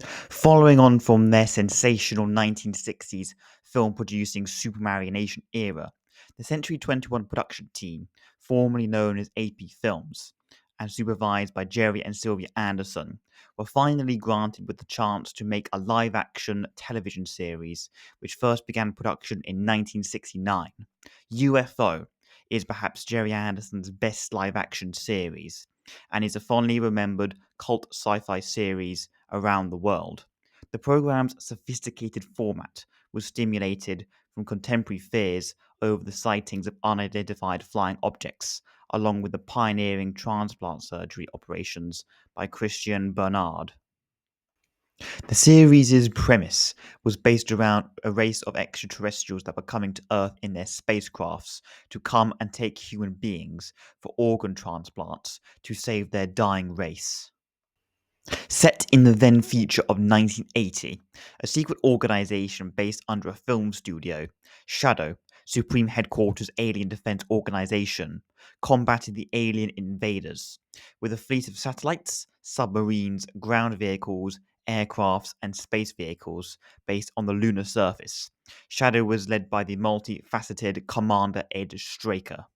Following on from their sensational 1960s film-producing supermarionation era, the Century 21 production team, formerly known as AP Films, and supervised by Gerry and Sylvia Anderson, were finally granted with the chance to make a live-action television series which first began production in 1969. UFO is perhaps Gerry Anderson's best live-action series, and is a fondly remembered cult sci-fi series around the world. The program's sophisticated format was stimulated from contemporary fears over the sightings of unidentified flying objects, along with the pioneering transplant surgery operations by Christian Bernard. The series' premise was based around a race of extraterrestrials that were coming to Earth in their spacecrafts to come and take human beings for organ transplants to save their dying race. Set in the then future of 1980, a secret organization based under a film studio, SHADO, Supreme Headquarters Alien Defence Organisation, combated the alien invaders with a fleet of satellites, submarines, ground vehicles, aircrafts, and space vehicles based on the lunar surface. SHADO was led by the multifaceted Commander Ed Straker.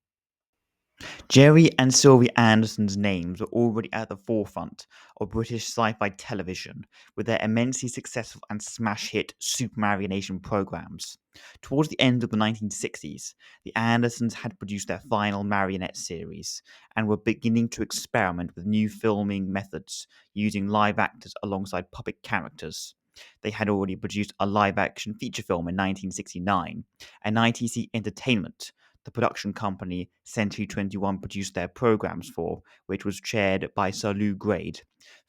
Gerry and Sylvia Anderson's names were already at the forefront of British sci-fi television with their immensely successful and smash hit supermarionation programs. Towards the end of the 1960s, the Andersons had produced their final marionette series and were beginning to experiment with new filming methods using live actors alongside puppet characters. They had already produced a live action feature film in 1969, and ITC Entertainment, the production company Century 21 produced their programs for, which was chaired by Sir Lou Grade,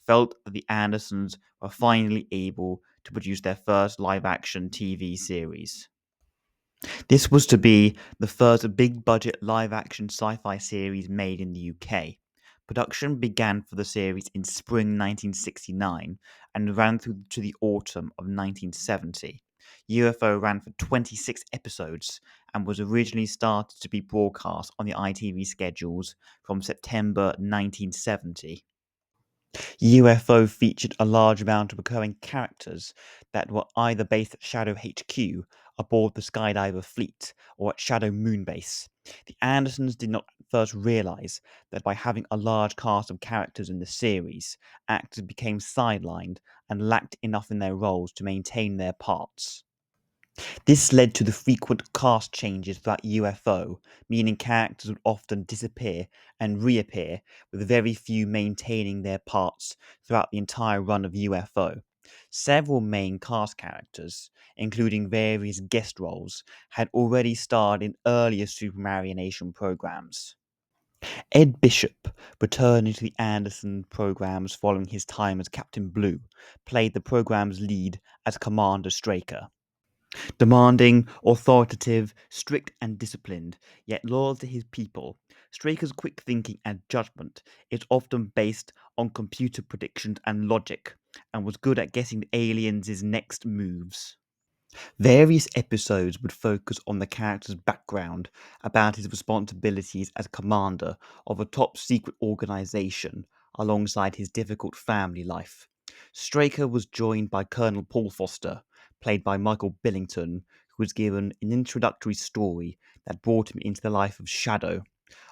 felt that the Andersons were finally able to produce their first live action TV series. This was to be the first big budget live action sci fi series made in the UK. Production began for the series in spring 1969 and ran through to the autumn of 1970. UFO ran for 26 episodes and was originally started to be broadcast on the ITV schedules from September 1970. UFO featured a large amount of recurring characters that were either based at Shadow HQ aboard the Skydiver fleet or at Shadow Moonbase. The Andersons did not first realize that by having a large cast of characters in the series, actors became sidelined and lacked enough in their roles to maintain their parts. This led to the frequent cast changes throughout UFO, meaning characters would often disappear and reappear, with very few maintaining their parts throughout the entire run of UFO. Several main cast characters, including various guest roles, had already starred in earlier Supermarionation programs. Ed Bishop, returning to the Anderson programs following his time as Captain Blue, played the program's lead as Commander Straker. Demanding, authoritative, strict and disciplined, yet loyal to his people, Straker's quick thinking and judgment is often based on computer predictions and logic, and was good at guessing the aliens' next moves. Various episodes would focus on the character's background about his responsibilities as commander of a top secret organization alongside his difficult family life. Straker was joined by Colonel Paul Foster, played by Michael Billington, who was given an introductory story that brought him into the life of Shadow,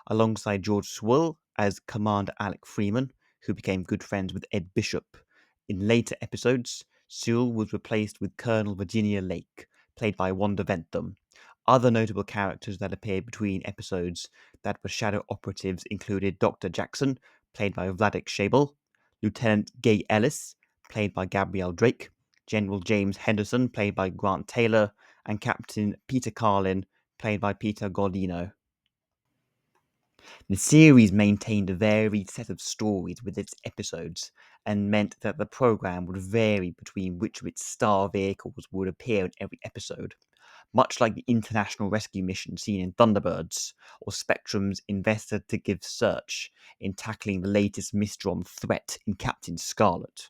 alongside George Sewell as Commander Alec Freeman, who became good friends with Ed Bishop. In later episodes, Sewell was replaced with Colonel Virginia Lake, played by Wanda Ventham. Other notable characters that appeared between episodes that were Shadow operatives included Dr. Jackson, played by Vladek Shabel, Lieutenant Gay Ellis, played by Gabrielle Drake, General James Henderson, played by Grant Taylor, and Captain Peter Carlin, played by Peter Gordino. The series maintained a varied set of stories with its episodes, and meant that the program would vary between which of its star vehicles would appear in every episode, much like the international rescue mission seen in Thunderbirds, or Spectrum's investigative search in tackling the latest Mistron threat in Captain Scarlet.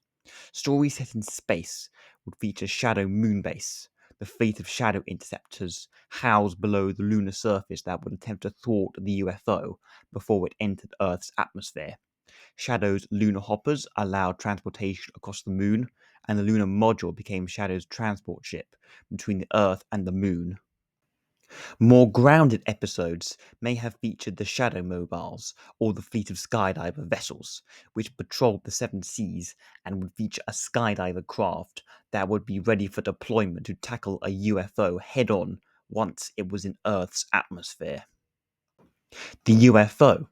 Stories set in space would feature Shadow Moonbase, the fleet of shadow interceptors housed below the lunar surface that would attempt to thwart the UFO before it entered Earth's atmosphere. SHADO's lunar hoppers allowed transportation across the moon, and the lunar module became SHADO's transport ship between the Earth and the moon. More grounded episodes may have featured the Shadow Mobiles or the fleet of skydiver vessels, which patrolled the seven seas and would feature a skydiver craft that would be ready for deployment to tackle a UFO head on once it was in Earth's atmosphere. The UFO,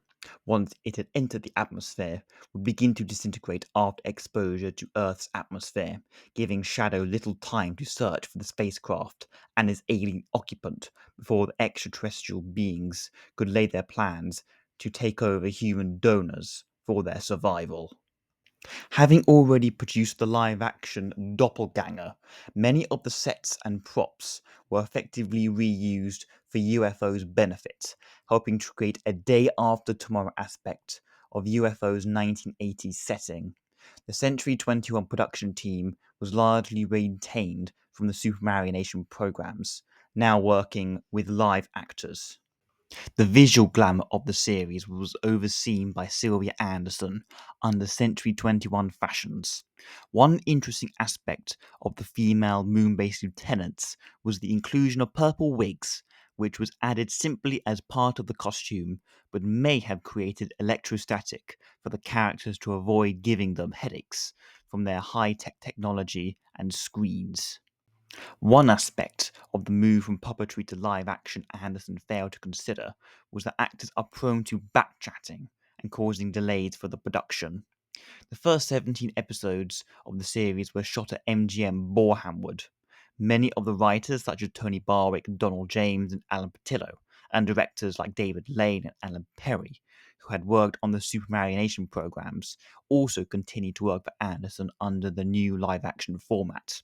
once it had entered the atmosphere, would begin to disintegrate after exposure to Earth's atmosphere, giving Shadow little time to search for the spacecraft and its alien occupant before the extraterrestrial beings could lay their plans to take over human donors for their survival. Having already produced the live action Doppelganger, many of the sets and props were effectively reused for UFO's benefit, helping to create a day after tomorrow aspect of UFO's 1980s setting. The Century 21 production team was largely retained from the Supermarionation programs, now working with live actors. The visual glamour of the series was overseen by Sylvia Anderson under Century 21 fashions. One interesting aspect of the female moon-based lieutenants was the inclusion of purple wigs, which was added simply as part of the costume, but may have created electrostatic for the characters to avoid giving them headaches from their high-tech technology and screens. One aspect of the move from puppetry to live action Anderson failed to consider was that actors are prone to backchatting and causing delays for the production. The first 17 episodes of the series were shot at MGM Borehamwood. Many of the writers, such as Tony Barwick, Donald James, and Alan Patillo, and directors like David Lane and Alan Perry, who had worked on the Supermarionation programs, also continued to work for Anderson under the new live action format.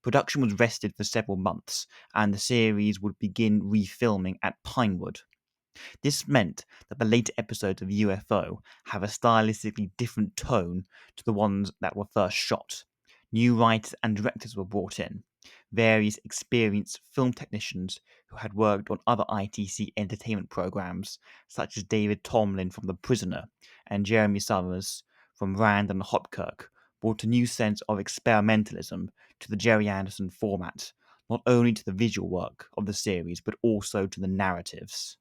Production was rested for several months, and the series would begin refilming at Pinewood. This meant that the later episodes of UFO have a stylistically different tone to the ones that were first shot. New writers and directors were brought in. Various experienced film technicians who had worked on other ITC Entertainment programs, such as David Tomlin from The Prisoner and Jeremy Summers from Rand and Hopkirk, brought a new sense of experimentalism to the Gerry Anderson format, not only to the visual work of the series but also to the narratives.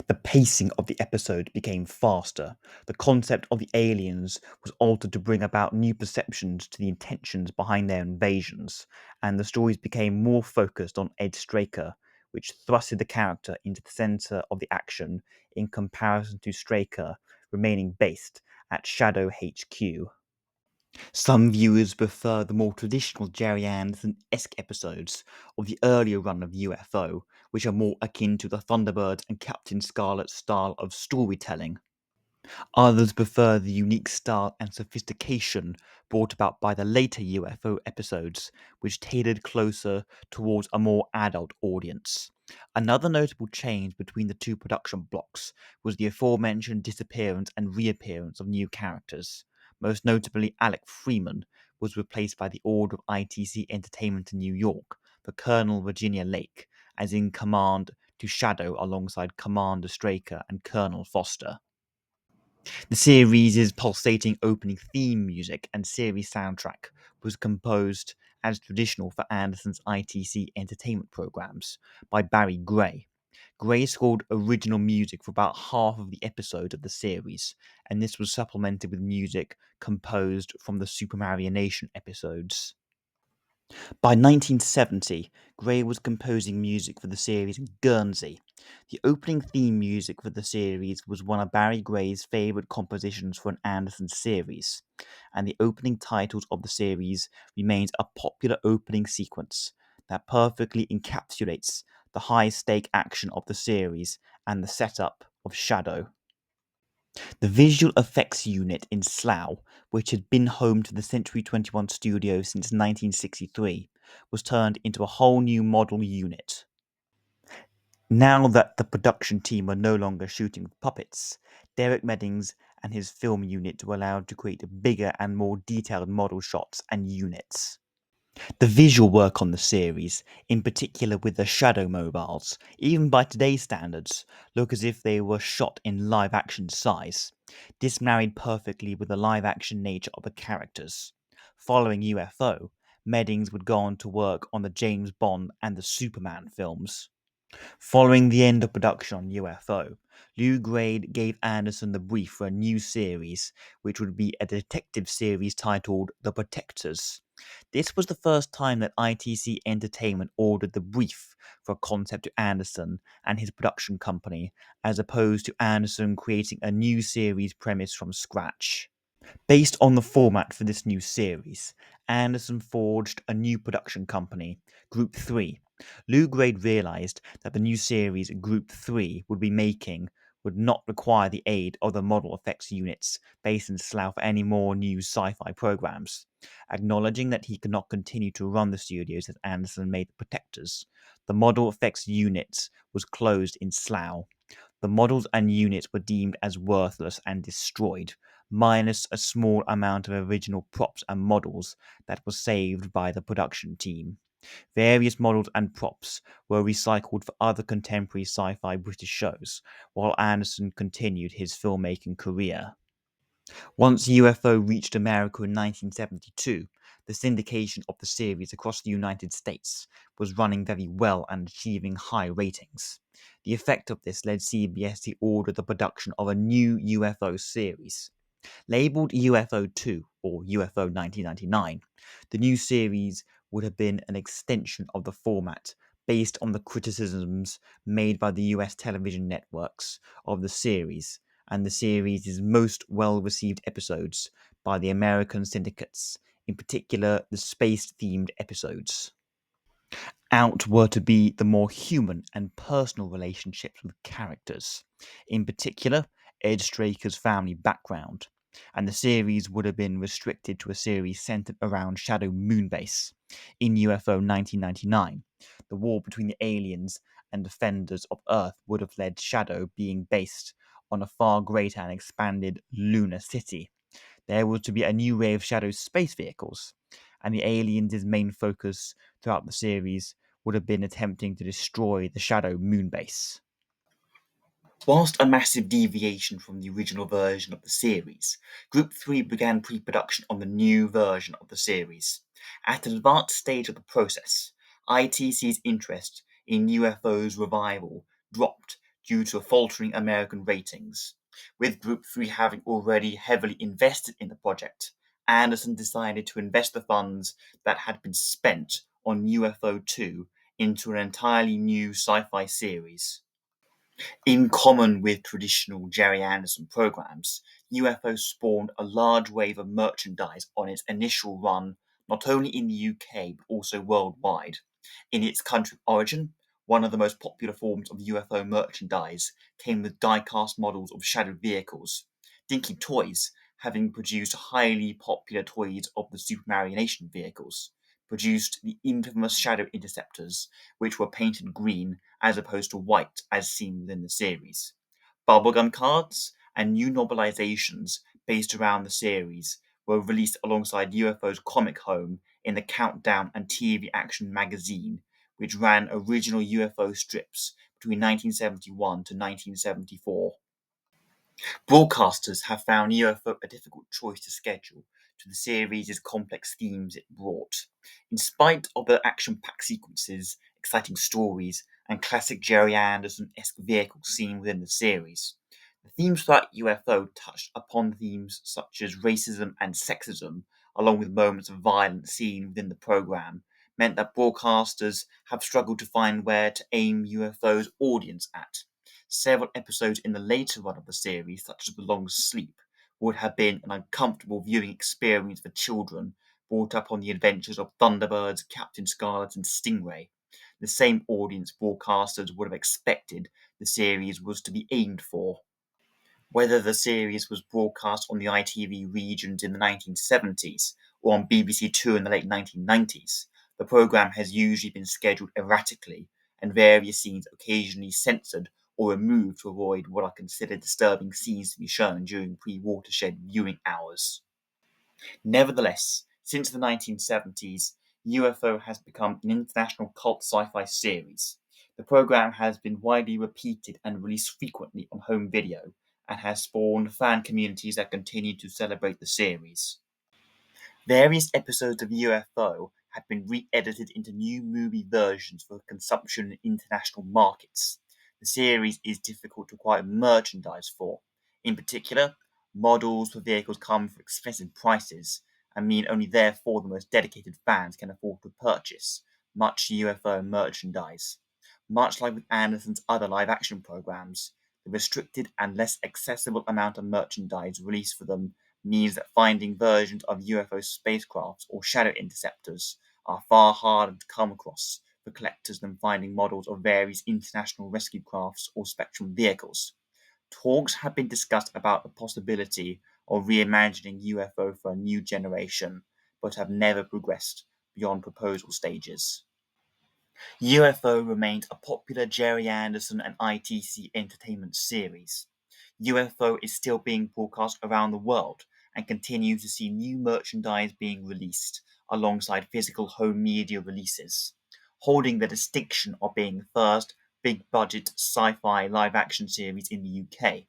The pacing of the episode became faster. The concept of the aliens was altered to bring about new perceptions to the intentions behind their invasions, and the stories became more focused on Ed Straker, which thrusted the character into the center of the action in comparison to Straker remaining based at Shadow HQ. Some viewers prefer the more traditional Gerry Anderson-esque episodes of the earlier run of UFO, which are more akin to the Thunderbirds and Captain Scarlet style of storytelling. Others prefer the unique style and sophistication brought about by the later UFO episodes, which tailored closer towards a more adult audience. Another notable change between the two production blocks was the aforementioned disappearance and reappearance of new characters. Most notably, Alec Freeman was replaced by the Order of ITC Entertainment in New York for Colonel Virginia Lake, as in command to Shadow alongside Commander Straker and Colonel Foster. The series' pulsating opening theme music and series soundtrack was composed, as traditional for Anderson's ITC Entertainment programs, by Barry Gray. Gray scored original music for about half of the episodes of the series, and this was supplemented with music composed from the Supermarionation episodes. By 1970, Gray was composing music for the series in Guernsey. The opening theme music for the series was one of Barry Gray's favourite compositions for an Anderson series, and the opening titles of the series remains a popular opening sequence that perfectly encapsulates the high-stake action of the series and the setup of SHADO. The visual effects unit in Slough, which had been home to the Century 21 studio since 1963, was turned into a whole new model unit. Now that the production team were no longer shooting with puppets, Derek Meddings and his film unit were allowed to create bigger and more detailed model shots and units. The visual work on the series, in particular with the SHADO mobiles, even by today's standards, look as if they were shot in live action size. This married perfectly with the live action nature of the characters. Following UFO, Meddings would go on to work on the James Bond and the Superman films. Following the end of production on UFO, Lou Grade gave Anderson the brief for a new series, which would be a detective series titled The Protectors. This was the first time that ITC Entertainment ordered the brief for a concept to Anderson and his production company, as opposed to Anderson creating a new series premise from scratch. Based on the format for this new series, Anderson forged a new production company, Group 3. Lou Grade realized that the new series Group 3 would be making would not require the aid of the model effects units based in Slough for any more new sci-fi programs. Acknowledging that he could not continue to run the studios as Anderson made the Protectors, the model effects units was closed in Slough. The models and units were deemed as worthless and destroyed, minus a small amount of original props and models that was saved by the production team. Various models and props were recycled for other contemporary sci fi British shows, while Anderson continued his filmmaking career. Once UFO reached America in 1972, the syndication of the series across the United States was running very well and achieving high ratings. The effect of this led CBS to order the production of a new UFO series. Labeled UFO 2 or UFO 1999, the new series would have been an extension of the format based on the criticisms made by the US television networks of the series and the series' most well received episodes by the American syndicates, in particular the space themed episodes. Out were to be the more human and personal relationships with characters, in particular Ed Straker's family background, and the series would have been restricted to a series centered around Shadow Moonbase. In UFO 1999, the war between the aliens and defenders of Earth would have led Shadow being based on a far greater and expanded lunar city. There was to be a new wave of Shadow space vehicles, and the aliens' main focus throughout the series would have been attempting to destroy the Shadow moonbase. Whilst a massive deviation from the original version of the series, Group 3 began pre-production on the new version of the series. At an advanced stage of the process, ITC's interest in UFO's revival dropped due to faltering American ratings. With Group 3 having already heavily invested in the project, Anderson decided to invest the funds that had been spent on UFO 2 into an entirely new sci-fi series. In common with traditional Gerry Anderson programs, UFO spawned a large wave of merchandise on its initial run, not only in the UK but also worldwide. In its country of origin, one of the most popular forms of UFO merchandise came with die-cast models of Shadow vehicles. Dinky Toys, having produced highly popular toys of the Supermarionation vehicles, produced the infamous Shadow Interceptors, which were painted green as opposed to white as seen within the series. Bubblegum cards and new novelizations based around the series were released alongside UFO's comic home in the Countdown and TV Action magazine, which ran original UFO strips between 1971 to 1974. Broadcasters have found UFO a difficult choice to schedule to the series' complex themes it brought. In spite of the action-packed sequences, exciting stories, and classic Gerry Anderson-esque vehicles seen within the series, the themes throughout UFO touched upon themes such as racism and sexism, along with moments of violence seen within the program, meant that broadcasters have struggled to find where to aim UFO's audience at. Several episodes in the later run of the series, such as The Long Sleep, would have been an uncomfortable viewing experience for children brought up on the adventures of Thunderbirds, Captain Scarlet, and Stingray. The same audience broadcasters would have expected the series was to be aimed for. Whether the series was broadcast on the ITV regions in the 1970s or on BBC Two in the late 1990s, the programme has usually been scheduled erratically and various scenes occasionally censored or removed to avoid what are considered disturbing scenes to be shown during pre-watershed viewing hours. Nevertheless, since the 1970s, UFO has become an international cult sci-fi series. The program has been widely repeated and released frequently on home video, and has spawned fan communities that continue to celebrate the series. Various episodes of UFO have been re-edited into new movie versions for consumption in international markets. The series is difficult to acquire merchandise for. In particular, models for vehicles come for expensive prices and mean only therefore the most dedicated fans can afford to purchase much UFO merchandise. Much like with Anderson's other live-action programs, the restricted and less accessible amount of merchandise released for them means that finding versions of UFO spacecrafts or shadow interceptors are far harder to come across for collectors than finding models of various international rescue crafts or Spectrum vehicles. Talks have been discussed about the possibility of reimagining UFO for a new generation, but have never progressed beyond proposal stages. UFO remains a popular Gerry Anderson and ITC Entertainment series. UFO is still being broadcast around the world and continues to see new merchandise being released alongside physical home media releases, holding the distinction of being the first big-budget sci-fi live-action series in the UK.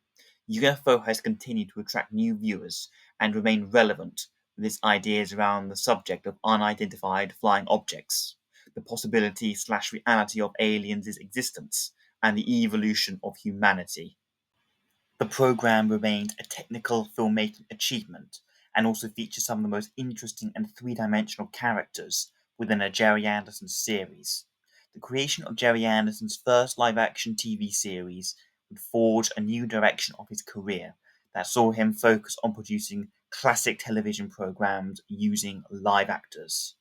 UFO has continued to attract new viewers and remain relevant with its ideas around the subject of unidentified flying objects, the possibility/reality of aliens' existence, and the evolution of humanity. The program remains a technical filmmaking achievement and also features some of the most interesting and three-dimensional characters within a Gerry Anderson series. The creation of Gerry Anderson's first live-action TV series would forge a new direction of his career that saw him focus on producing classic television programs using live actors.